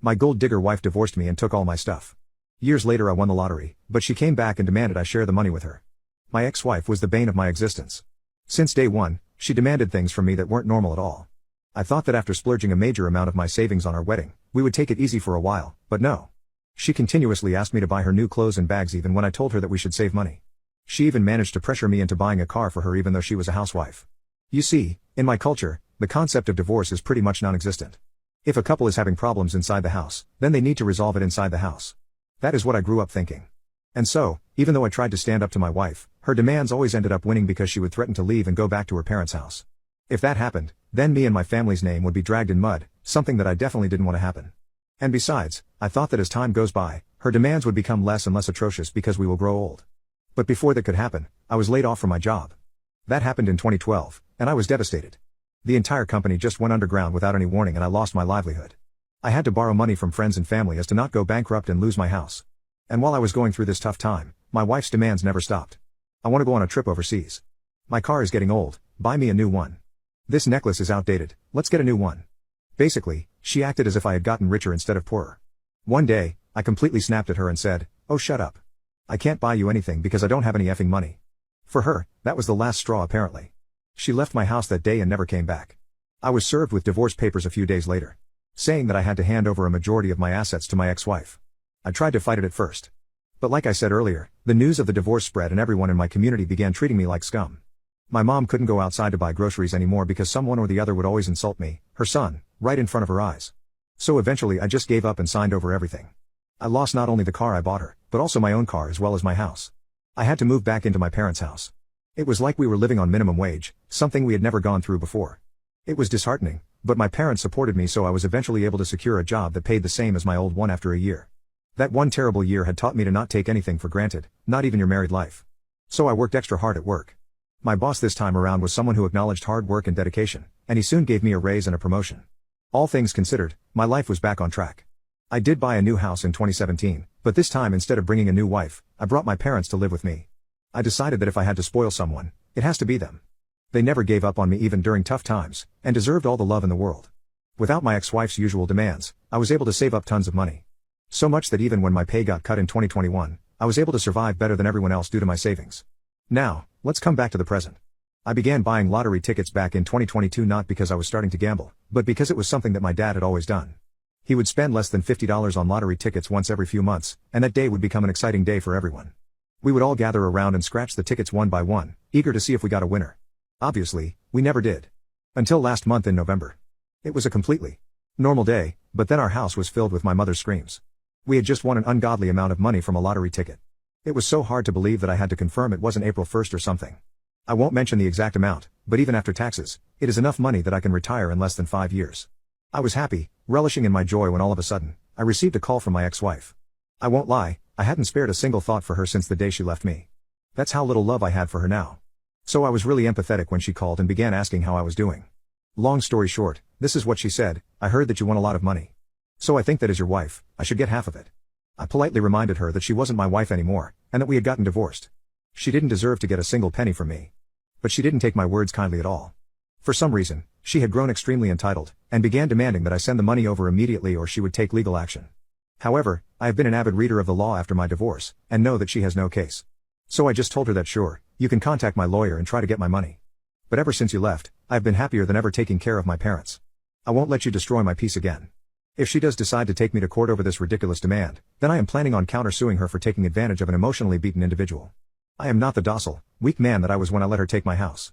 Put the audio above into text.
My gold digger wife divorced me and took all my stuff. Years later I won the lottery, but she came back and demanded I share the money with her. My ex-wife was the bane of my existence. Since day one, she demanded things from me that weren't normal at all. I thought that after splurging a major amount of my savings on our wedding, we would take it easy for a while, but no. She continuously asked me to buy her new clothes and bags even when I told her that we should save money. She even managed to pressure me into buying a car for her even though she was a housewife. You see, in my culture, the concept of divorce is pretty much non-existent. If a couple is having problems inside the house, then they need to resolve it inside the house. That is what I grew up thinking. And so, even though I tried to stand up to my wife, her demands always ended up winning because she would threaten to leave and go back to her parents' house. If that happened, then me and my family's name would be dragged in mud, something that I definitely didn't want to happen. And besides, I thought that as time goes by, her demands would become less and less atrocious because we will grow old. But before that could happen, I was laid off from my job. That happened in 2012, and I was devastated. The entire company just went underground without any warning and I lost my livelihood. I had to borrow money from friends and family as to not go bankrupt and lose my house. And while I was going through this tough time, my wife's demands never stopped. I want to go on a trip overseas. My car is getting old, buy me a new one. This necklace is outdated, let's get a new one. Basically, she acted as if I had gotten richer instead of poorer. One day, I completely snapped at her and said, "Oh, shut up. I can't buy you anything because I don't have any effing money." For her, that was the last straw apparently. She left my house that day and never came back. I was served with divorce papers a few days later, saying that I had to hand over a majority of my assets to my ex-wife. I tried to fight it at first. But like I said earlier, the news of the divorce spread and everyone in my community began treating me like scum. My mom couldn't go outside to buy groceries anymore because someone or the other would always insult me, her son, right in front of her eyes. So eventually I just gave up and signed over everything. I lost not only the car I bought her, but also my own car as well as my house. I had to move back into my parents' house. It was like we were living on minimum wage, something we had never gone through before. It was disheartening, but my parents supported me so I was eventually able to secure a job that paid the same as my old one after a year. That one terrible year had taught me to not take anything for granted, not even your married life. So I worked extra hard at work. My boss this time around was someone who acknowledged hard work and dedication, and he soon gave me a raise and a promotion. All things considered, my life was back on track. I did buy a new house in 2017, but this time instead of bringing a new wife, I brought my parents to live with me. I decided that if I had to spoil someone, it has to be them. They never gave up on me even during tough times, and deserved all the love in the world. Without my ex-wife's usual demands, I was able to save up tons of money. So much that even when my pay got cut in 2021, I was able to survive better than everyone else due to my savings. Now, let's come back to the present. I began buying lottery tickets back in 2022 not because I was starting to gamble, but because it was something that my dad had always done. He would spend less than $50 on lottery tickets once every few months, and that day would become an exciting day for everyone. We would all gather around and scratch the tickets one by one, eager to see if we got a winner. Obviously, we never did. Until last month in November. It was a completely normal day, but then our house was filled with my mother's screams. We had just won an ungodly amount of money from a lottery ticket. It was so hard to believe that I had to confirm it wasn't April 1st or something. I won't mention the exact amount, but even after taxes, it is enough money that I can retire in less than 5 years. I was happy, relishing in my joy when all of a sudden, I received a call from my ex-wife. I won't lie, I hadn't spared a single thought for her since the day she left me. That's how little love I had for her now. So I was really empathetic when she called and began asking how I was doing. Long story short, this is what she said: "I heard that you won a lot of money. So I think that as your wife, I should get half of it." I politely reminded her that she wasn't my wife anymore, and that we had gotten divorced. She didn't deserve to get a single penny from me. But she didn't take my words kindly at all. For some reason, she had grown extremely entitled, and began demanding that I send the money over immediately or she would take legal action. However, I have been an avid reader of the law after my divorce, and know that she has no case. So I just told her that sure, you can contact my lawyer and try to get my money. But ever since you left, I have been happier than ever taking care of my parents. I won't let you destroy my peace again. If she does decide to take me to court over this ridiculous demand, then I am planning on countersuing her for taking advantage of an emotionally beaten individual. I am not the docile, weak man that I was when I let her take my house.